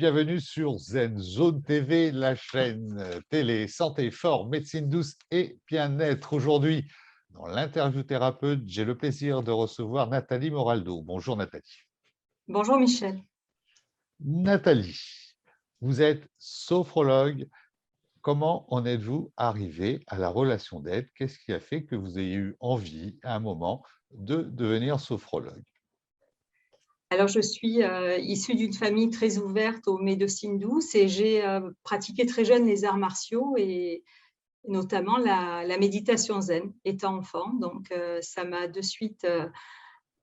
bienvenue sur Zen Zone TV, la chaîne télé santé, forme, médecine douce et bien-être. Aujourd'hui, dans l'interview thérapeute, j'ai le plaisir de recevoir Nathalie Moraldo. Bonjour Nathalie. Bonjour Michel. Nathalie, vous êtes sophrologue. Comment en êtes-vous arrivé à la relation d'aide? Qu'est-ce qui a fait que vous ayez eu envie, à un moment, de devenir sophrologue? Alors je suis issue d'une famille très ouverte aux médecines douces et j'ai pratiqué très jeune les arts martiaux et notamment la méditation zen étant enfant. Donc ça m'a de suite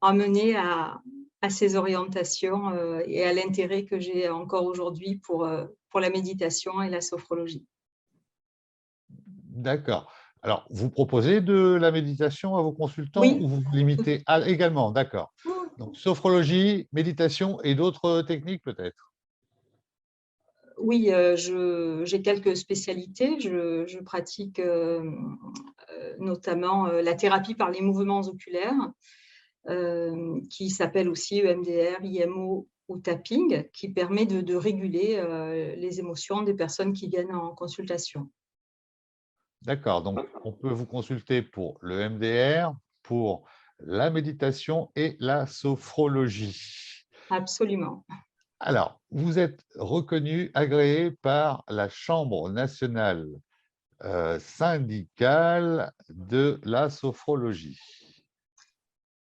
emmenée à ces orientations et à l'intérêt que j'ai encore aujourd'hui pour la méditation et la sophrologie. D'accord. Alors, vous proposez de la méditation à vos consultants ou Oui, vous vous tout- limitez à également? D'accord. Donc, sophrologie, méditation et d'autres techniques peut-être? oui, j'ai quelques spécialités. Je pratique notamment la thérapie par les mouvements oculaires, qui s'appelle aussi EMDR, IMO ou tapping, qui permet de réguler les émotions des personnes qui viennent en consultation. D'accord. Donc, on peut vous consulter pour le MDR, pour la méditation et la sophrologie. Absolument. Alors, vous êtes reconnu, agréé par la Chambre nationale syndicale de la sophrologie.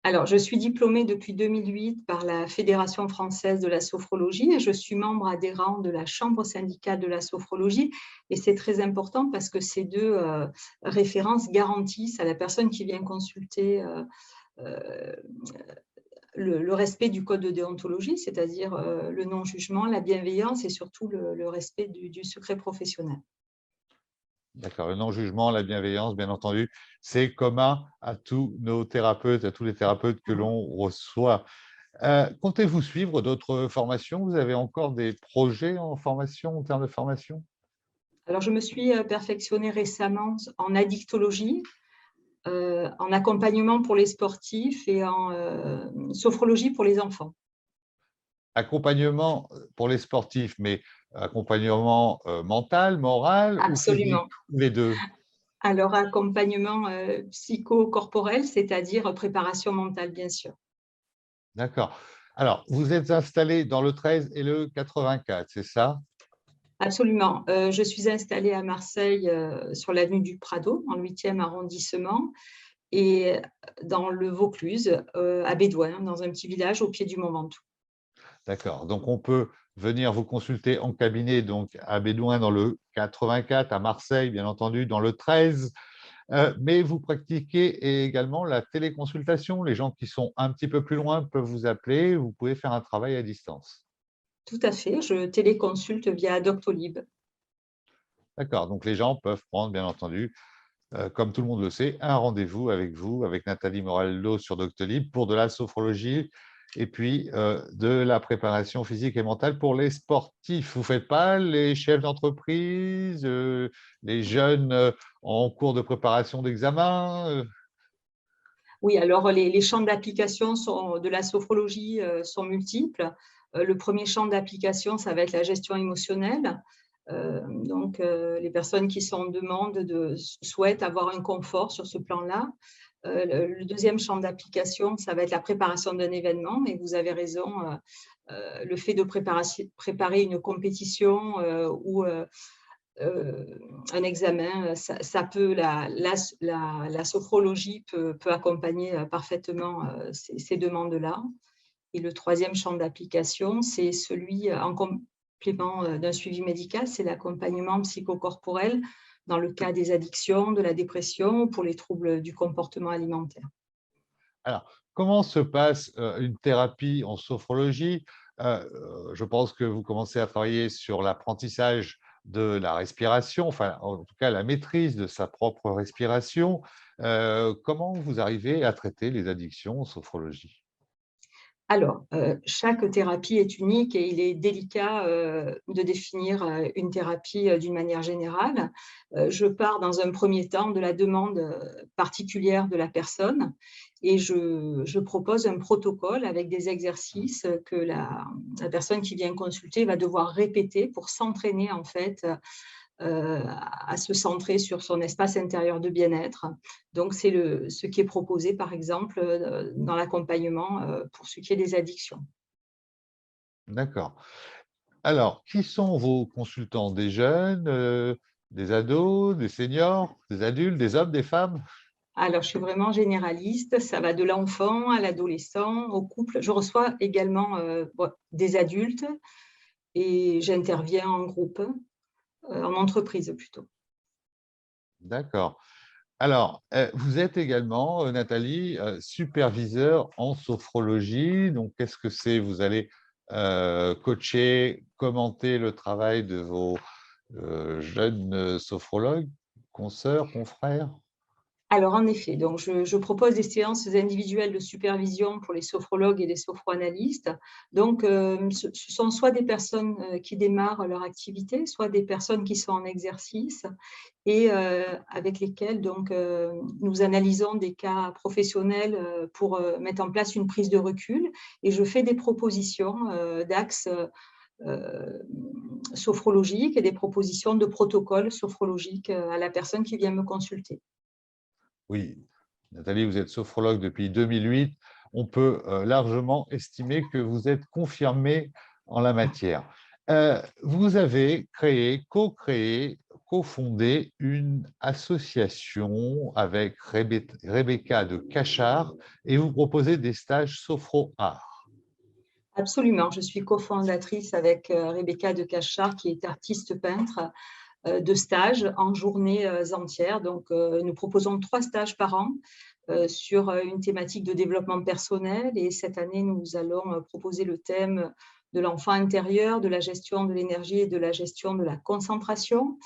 Alors, je suis diplômée depuis 2008 par la Fédération française de la sophrologie et je suis membre adhérent de la Chambre syndicale de la sophrologie. Et c'est très important parce que ces deux références garantissent à la personne qui vient consulter euh, le respect du code de déontologie, c'est-à-dire le non-jugement, la bienveillance et surtout le respect du secret professionnel. D'accord, le non-jugement, la bienveillance, bien entendu, c'est commun à tous nos thérapeutes, à tous les thérapeutes que l'on reçoit. Comptez-vous suivre d'autres formations? Vous avez encore des projets en formation, en termes de formation? Alors, je me suis perfectionnée récemment en addictologie, en accompagnement pour les sportifs et en sophrologie pour les enfants. Accompagnement pour les sportifs, mais accompagnement mental, moral ou physique? Absolument. Ou les deux? Alors, accompagnement psychocorporel, c'est-à-dire préparation mentale, bien sûr. D'accord. Alors, vous êtes installé dans le 13 et le 84, c'est ça? Absolument. Je suis installée à Marseille, sur l'avenue du Prado, dans le 8e arrondissement et dans le Vaucluse, à Bédoin, dans un petit village au pied du Mont Ventoux. D'accord. Donc, on peut venir vous consulter en cabinet donc à Bédoin dans le 84, à Marseille, bien entendu, dans le 13. Mais vous pratiquez également la téléconsultation. Les gens qui sont un petit peu plus loin peuvent vous appeler. Vous pouvez faire un travail à distance. Tout à fait, je téléconsulte via Doctolib. D'accord. Donc, les gens peuvent prendre, bien entendu, comme tout le monde le sait, un rendez-vous avec vous, avec Nathalie Moraldo sur Doctolib pour de la sophrologie et puis de la préparation physique et mentale pour les sportifs. Vous ne faites pas les chefs d'entreprise, les jeunes en cours de préparation d'examen? Oui, alors les champs d'application de la sophrologie sont multiples. Le premier champ d'application, ça va être la gestion émotionnelle. Donc, les personnes qui sont en demande souhaitent avoir un confort sur ce plan-là. Le deuxième champ d'application, ça va être la préparation d'un événement. Et vous avez raison, le fait de préparer une compétition ou un examen, ça peut, la sophrologie peut accompagner parfaitement ces demandes-là. Et le troisième champ d'application, c'est celui en complément d'un suivi médical, c'est l'accompagnement psychocorporel dans le cas des addictions, de la dépression ou pour les troubles du comportement alimentaire. Alors, comment se passe une thérapie en sophrologie? Je pense que vous commencez à travailler sur l'apprentissage de la respiration, enfin, en tout cas, la maîtrise de sa propre respiration. Comment vous arrivez à traiter les addictions en sophrologie? Alors, chaque thérapie est unique et il est délicat de définir une thérapie d'une manière générale. Je pars dans un premier temps de la demande particulière de la personne et je propose un protocole avec des exercices que la personne qui vient consulter va devoir répéter pour s'entraîner en fait à se centrer sur son espace intérieur de bien-être. Donc, c'est ce qui est proposé, par exemple, dans l'accompagnement pour ce qui est des addictions. D'accord. Alors, qui sont vos consultants? Des jeunes, des ados, des seniors, des adultes, des hommes, des femmes? Alors, je suis vraiment généraliste, ça va de l'enfant à l'adolescent, au couple. Je reçois également des adultes et j'interviens en groupe, en entreprise plutôt. D'accord. Alors, vous êtes également, Nathalie, superviseur en sophrologie. Donc, qu'est-ce que c'est? Vous allez coacher, commenter le travail de vos jeunes sophrologues, consoeurs, confrères? Alors, en effet, donc je propose des séances individuelles de supervision pour les sophrologues et les sophroanalystes. Donc, ce sont soit des personnes qui démarrent leur activité, soit des personnes qui sont en exercice et avec lesquelles donc, nous analysons des cas professionnels pour mettre en place une prise de recul. Et je fais des propositions d'axes sophrologiques et des propositions de protocoles sophrologiques à la personne qui vient me consulter. Oui, Nathalie, vous êtes sophrologue depuis 2008. On peut largement estimer que vous êtes confirmée en la matière. Vous avez créé, co-créé, cofondé une association avec Rebecca de Cachard et vous proposez des stages sophro-art. Absolument, je suis cofondatrice avec Rebecca de Cachard, qui est artiste peintre de stage en journées entières. Donc, nous proposons 3 stages par an sur une thématique de développement personnel. Et cette année, nous allons proposer le thème de l'enfant intérieur, de la gestion de l'énergie et de la gestion de la concentration.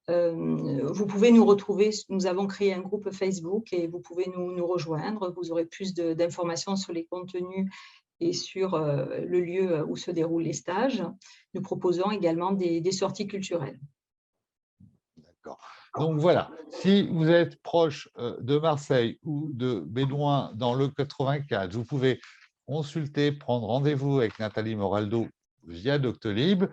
Vous pouvez nous retrouver, nous avons créé un groupe Facebook et vous pouvez nous rejoindre. Vous aurez plus d'informations sur les contenus et sur le lieu où se déroulent les stages. Nous proposons également des sorties culturelles. D'accord. Donc voilà, si vous êtes proche de Marseille ou de Bédouin dans le 84, vous pouvez consulter, prendre rendez-vous avec Nathalie Moraldo via Doctolib.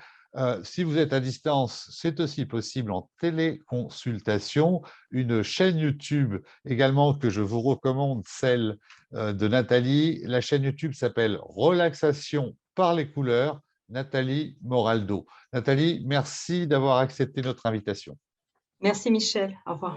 Si vous êtes à distance, c'est aussi possible en téléconsultation. Une chaîne YouTube également que je vous recommande, celle de Nathalie. La chaîne YouTube s'appelle Relaxation par les couleurs, Nathalie Moraldo. Nathalie, merci d'avoir accepté notre invitation. Merci Michel, au revoir.